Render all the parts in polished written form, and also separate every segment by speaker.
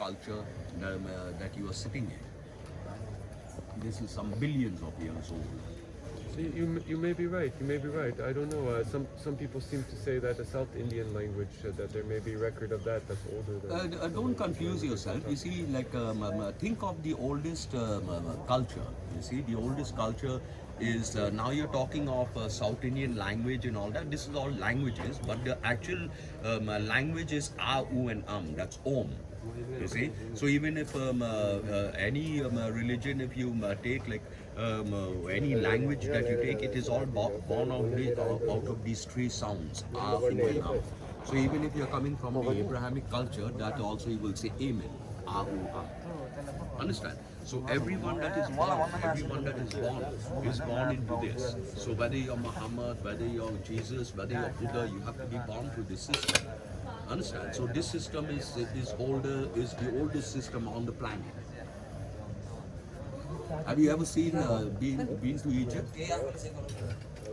Speaker 1: culture that you are sitting in. This is some billions of years old.
Speaker 2: See, you may be right. You may be right. I don't know. Some people seem to say that a South Indian language that there may be record of that's older than.
Speaker 1: Don't confuse yourself. You see, like think of the oldest culture. You see, the oldest culture is now you're talking of South Indian language and all that. This is all languages, but the actual language is A, U, and That's Om. You see, so even if any religion, if you take like any language that you take, it is all born out of these three sounds, A, U, and So even if you're coming from the Abrahamic culture, that also you will say Amen, A, U, Understand? So everyone that is born into this. So whether you're Muhammad, whether you're Jesus, whether you're Buddha, you have to be born through this system. Understand? So this system is the oldest system on the planet. Have you ever been to Egypt?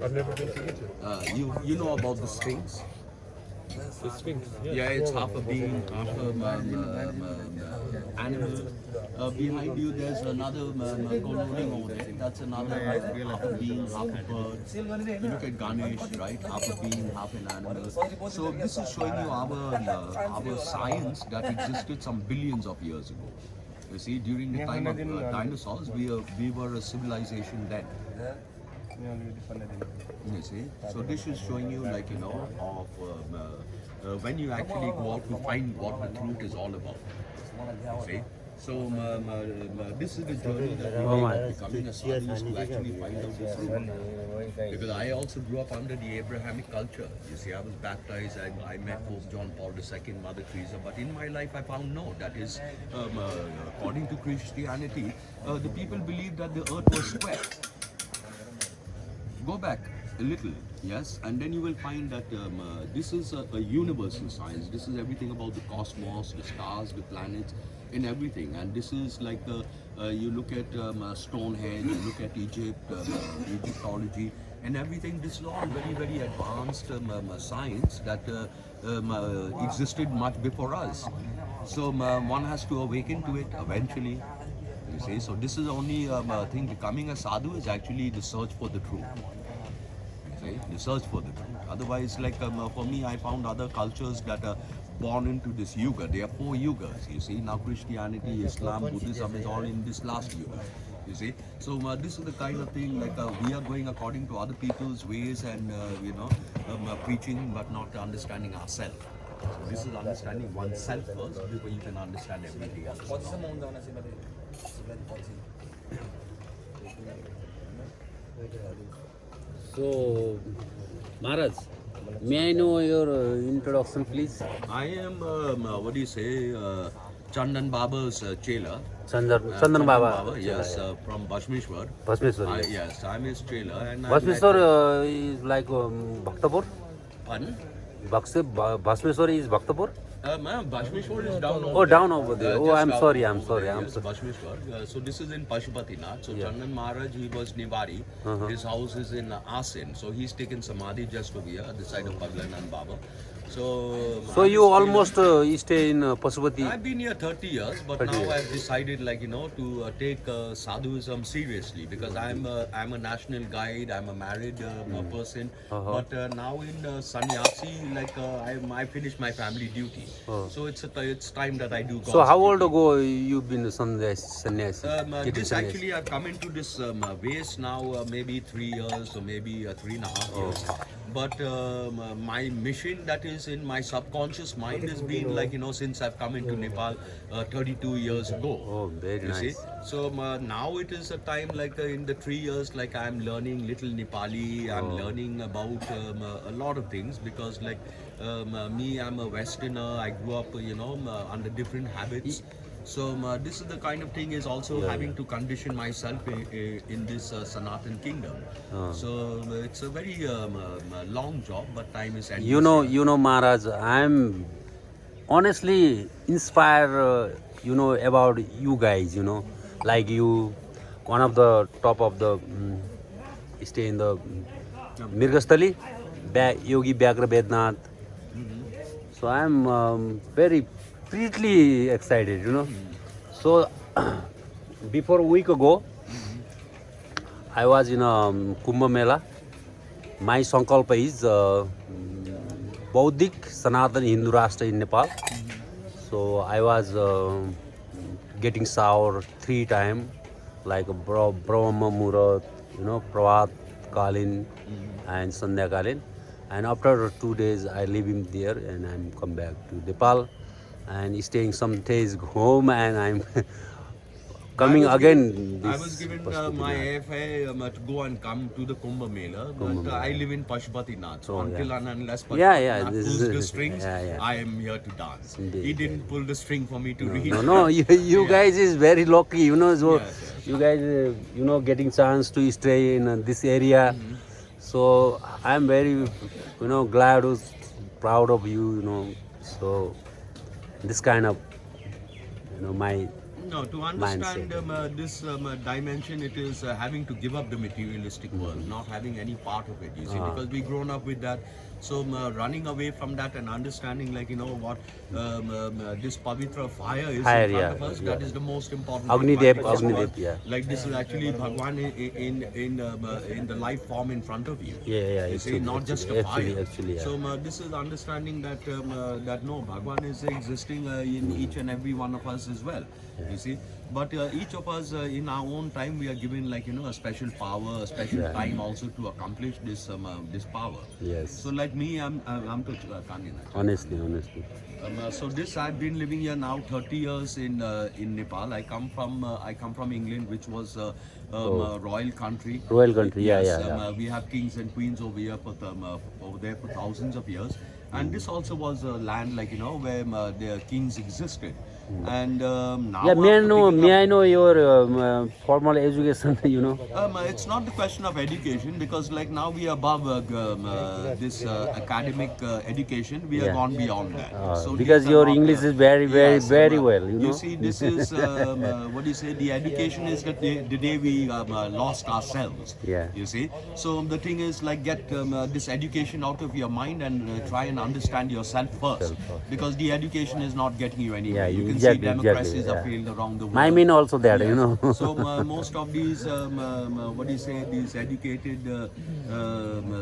Speaker 2: I've never been to Egypt.
Speaker 1: You know about the Sphinx?
Speaker 2: The Sphinx.
Speaker 1: Yeah, it's half a being, half a animal. Behind you, there's another coloring over there. That's another half a being, half a bird. You look at Ganesh, right? Half a being, half an animal. So this is showing you our science that existed some billions of years ago. You see, during the time of dinosaurs, we were a civilization then. You see, so this is showing you, like, you know, of when you actually go out to find what the truth is all about. You see, so this is the journey that we are becoming a sadhu, is to actually find out the truth. Because I also grew up under the Abrahamic culture. You see, I was baptized. I met Pope John Paul II, Mother Teresa. But in my life, I found no. That is, according to Christianity, the people believe that the earth was square. Go back a little, yes, and then you will find that this is a universal science. This is everything about the cosmos, the stars, the planets, and everything. And this is like you look at Stonehenge, you look at Egypt, Egyptology, and everything. This is all very, very advanced science that existed much before us. So one has to awaken to it eventually. You see, so this is the only thing. Becoming a sadhu is actually the search for the truth. You see, the search for the truth. Otherwise, like for me, I found other cultures that are born into this yuga. There are 4 yugas. You see, now Christianity, Islam, Buddhism is all in this last yuga. You see, so this is the kind of thing, like we are going according to other people's ways and preaching, but not understanding ourselves. So this is understanding oneself first before you can understand everything else.
Speaker 3: So, Maharaj, may I know your introduction, please?
Speaker 1: I am, what do you say, Chandan Baba's chela.
Speaker 3: Chandan Baba.
Speaker 1: Yes, from Bhasmeshwar.
Speaker 3: Bhasmeshwar. Yes.
Speaker 1: Yes, I'm his chela. And
Speaker 3: Bhasmeshwar is like Bhaktapur.
Speaker 1: Pardon?
Speaker 3: Bhasmeshwar is Bhaktapur.
Speaker 1: Bhasmeshwar is down over
Speaker 3: Oh, down over there. Oh, I'm sorry.
Speaker 1: Yes, Bhasmeshwar. So this is in Pashupatinath. So Chandan Maharaj, he was Nivari. His house is in Asin. So he's taken Samadhi just over here at the side of Paglanand Baba. So
Speaker 3: you almost stay in Pashupati.
Speaker 1: I've been here 30 years, but now I've decided, like, you know, to take sadhuism seriously, because I'm a national guide. I'm a married person, but now in sannyasi, like I finished my family duty, so it's time that I do. God's
Speaker 3: So how old
Speaker 1: duty.
Speaker 3: ago you've been sannyasi?
Speaker 1: This actually, I've come into this ways now, maybe 3 years or maybe 3.5 years. But my mission that is in my subconscious mind has been, like, you know, since I've come into Nepal 32 years ago.
Speaker 3: Oh, very
Speaker 1: You
Speaker 3: nice.
Speaker 1: see? So now it is a time, like in the 3 years, like I'm learning little Nepali. I'm learning about a lot of things, because like me, I'm a Westerner. I grew up, you know, under different habits. So this is the kind of thing is also having to condition myself in this Sanatan kingdom. So it's a very long job, but time is endless.
Speaker 3: You know, Maharaj, I'm honestly inspired, about you guys, like you, one of the top of the, stay in the Mirgastali, Yogi Byagra Vednath. So I'm very completely excited, you know. So before a week ago, I was in Kumbh Mela. My sankalpa is Bauddhic Sanatana Hindu Rashtra in Nepal. So I was getting shower 3 times, like Brahma Muhurat, you know, Pravat Kalin and Sandhya Kalin. And after 2 days, I leave him there and I'm come back to Nepal and staying some days home, and I'm coming again.
Speaker 1: I was given my AFI to go and come to the Kumbh Mela, but I live in Pashupatinath. So until and unless Pashupatinath pulls the strings, I am here to dance.
Speaker 3: Indeed,
Speaker 1: He didn't pull the string for me to read.
Speaker 3: No, you guys is very lucky, you know. So you guys, you know, getting chance to stay in this area. So I'm very, you know, glad, proud of you, you know. So this kind of, you know, my
Speaker 1: No, to understand this dimension, it is having to give up the materialistic world, not having any part of it, you see, because we grown up with that. So running away from that and understanding, like, you know, what this Pavitra fire is in front of us, that is the most important.
Speaker 3: Agni
Speaker 1: thing.
Speaker 3: Dev, yeah.
Speaker 1: Like this is actually Bhagwan in the life form in front of you.
Speaker 3: Yeah,
Speaker 1: You see, not just a fire.
Speaker 3: Actually, yeah.
Speaker 1: So this is understanding that that no, Bhagwan is existing in each and every one of us as well. You see, but each of us in our own time we are given, like, you know, a special power, a special time also to accomplish this this power.
Speaker 3: Yes.
Speaker 1: So like me, I'm to Kanyan.
Speaker 3: Honestly.
Speaker 1: So this I've been living here now 30 years in Nepal. I come from England, which was royal country.
Speaker 3: Royal country,
Speaker 1: Yes,
Speaker 3: yeah.
Speaker 1: We have kings and queens over here over there for thousands of years, and this also was a land, like, you know, where the kings existed. And now
Speaker 3: Yeah, may I
Speaker 1: after
Speaker 3: know your formal education, you know?
Speaker 1: it's not the question of education, because like now we are above this academic education. We are gone beyond that. So
Speaker 3: Because
Speaker 1: these are
Speaker 3: your
Speaker 1: not,
Speaker 3: English is very well, you know?
Speaker 1: You see, this is what do you say? The education is the day we lost ourselves.
Speaker 3: Yeah.
Speaker 1: You see, so the thing is, like, get this education out of your mind and try and understand yourself first, because the education is not getting you anywhere.
Speaker 3: Yeah,
Speaker 1: you can
Speaker 3: exactly,
Speaker 1: see democracies
Speaker 3: exactly,
Speaker 1: are failed around the world.
Speaker 3: I mean also that, you know?
Speaker 1: So most of these, what do you say, these educated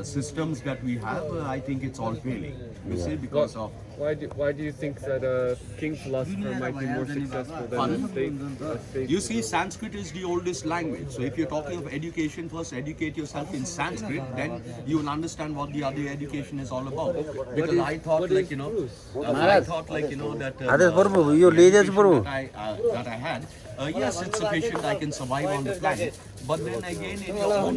Speaker 1: systems that we have, I think it's all failing. You see, because of
Speaker 2: Why do you think that a king philosopher might be more successful than a state?
Speaker 1: you see, Sanskrit is the oldest language. So if you're talking of education, first educate yourself in Sanskrit, then you will understand what the other education is all about. Because I thought, like, you know, that
Speaker 3: yo laissez बरु
Speaker 1: that I had. Yes, it's sufficient. I can survive on the planet. But then again, in your own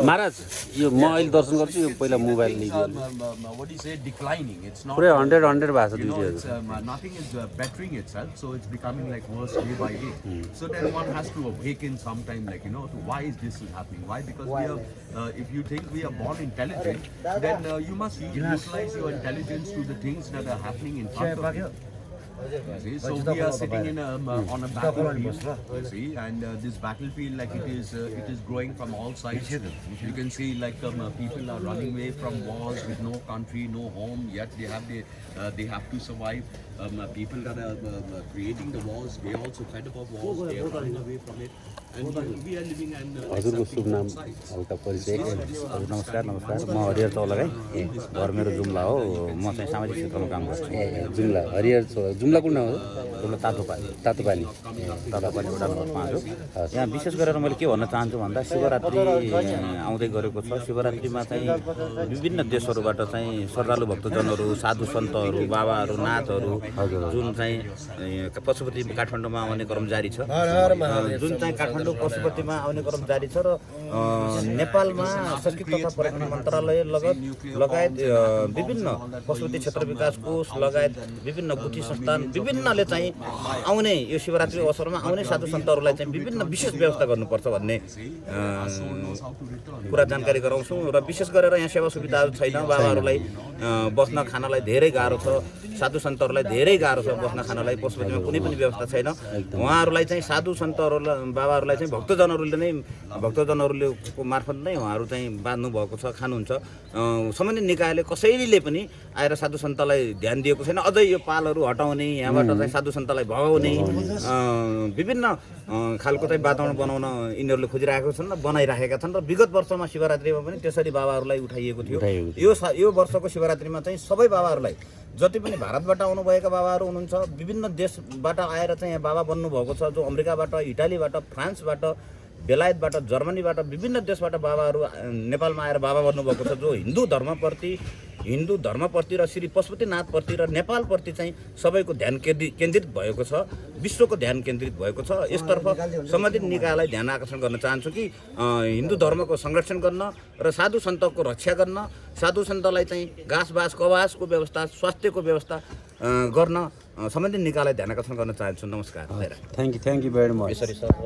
Speaker 3: महाराज यो म अहिले दर्शन गर्छु यो पहिला mobile लिइदियो
Speaker 1: what do you say, declining. It's not.
Speaker 3: पुरै 100 भएको छ
Speaker 1: You know,
Speaker 3: दुईटै
Speaker 1: it's, nothing is bettering itself, so it's becoming like worse day by day. So then one has to awaken sometime, like, you know, to why is this happening? Why? Because we are, if you think we are born intelligent, then you must utilize your intelligence to the things that are happening in front of you. You see? So we are sitting in on a battlefield, you see, and this battlefield, like, it is growing from all sides. You can see, like, people are running away from wars with no country, no home, yet they have to survive. People that are creating the wars, they also fed up of wars, they are running away from it. And we are living and
Speaker 3: हजुरको शुभ नाम हल्का परिचय
Speaker 4: हजुर नमस्कार म हरिहर चौलागाई घर मेरो जुम्ला हो म चाहिँ सामाजिक क्षेत्रमा काम गर्छु
Speaker 3: जुम्ला हरिहर जुम्ला कुन ठाउँ हो
Speaker 4: जुम्ला तातोपाली
Speaker 3: तातोपाली
Speaker 4: वडा नम्बर 5 हो यहाँ विशेष गरेर मैले के भन्न चाहन्छु भन्दा शिवरात्रि आउँदै गरेको छ शिवरात्रिमा चाहिँ विभिन्न देशहरूबाट चाहिँ श्रद्धालु भक्तजनहरू साधु सन्तहरू बाबाहरू नाथहरू जुन चाहिँ पशुपति काठमाडौँमा आउने क्रम जारी छ जुन चाहिँ काठमाडौँ पशुपतिमा आउने क्रम जारी छ र नेपालमा संस्कृति तथा पर्यटन मन्त्रालय लगायत विभिन्न पशुपति क्षेत्र विकास कोष लगायत विभिन्न गुठी संस्थान छन् विभिन्नले चाहिँ आउने यो शिवरात्रि अवसरमा आउने साधु सन्तहरूलाई चाहिँ विभिन्न विशेष व्यवस्था गर्नुपर्छ भन्ने कुरा जानकारी गराउँछौँ र विशेष गरेर यहाँ सेवा सुविधाहरू छैन बाबाहरूलाई बस्न खानलाई धेरै गाह्रो छ साधु सन्तहरूलाई धेरै गाह्रो छ बस्न खानलाई पशुपतिमा कुनै पनि व्यवस्था छैन उहाँहरूलाई चाहिँ साधु सन्तहरूलाई बाबाहरूलाई चाहिँ भक्तजनहरूले को मार्फत नै उहाँहरू चाहिँ बाँध्नु भएको छ खानुहुन्छ सम्बन्धित निकायले कसैले पनि आएर साधु सन्तलाई ध्यान दिएको छैन अझै यो पालहरू हटाउने यहाँबाट चाहिँ साधु सन्तलाई भगाउने विभिन्न खालको चाहिँ वातावरण बनाउन यिनीहरूले खोजिरहेका छन् र बनाइराखेका छन् र विगत वर्षमा शिवरात्रिमा पनि त्यसरी बाबाहरूलाई उठाइएको थियो यो वर्षको शिवरात्रिमा चाहिँ सबै बाबाहरूलाई जति पनि भारतबाट आउनुभएका बाबाहरू हुनुहुन्छ विभिन्न देशबाट आएर चाहिँ यहाँ बाबा बन्नुभएको छ जो अमेरिकाबाट इटालीबाट फ्रान्सबाट बेलायतबाट जर्मनीबाट विभिन्न देशबाट बाबाहरू नेपालमा आएर बाबा बन्नुभएको छ जो हिन्दू धर्मप्रति र श्री पशुपतिनाथप्रति र नेपालप्रति चाहिँ सबैको ध्यान केन्द्रित भएको छ विश्वको ध्यान केन्द्रित भएको छ यसतर्फ सम्बन्धित निकायलाई ध्यान आकर्षण गर्न चाहन्छु कि हिन्दू धर्मको संरक्षण गर्न र साधु सन्तको रक्षा गर्न साधु सन्तलाई चाहिँ घाँसबास कवासको व्यवस्था स्वास्थ्यको व्यवस्था गर्न सम्बन्धित निकायलाई ध्यान आकर्षण गर्न चाहन्छु नमस्कार
Speaker 3: थ्याङ्क यू भेरी मच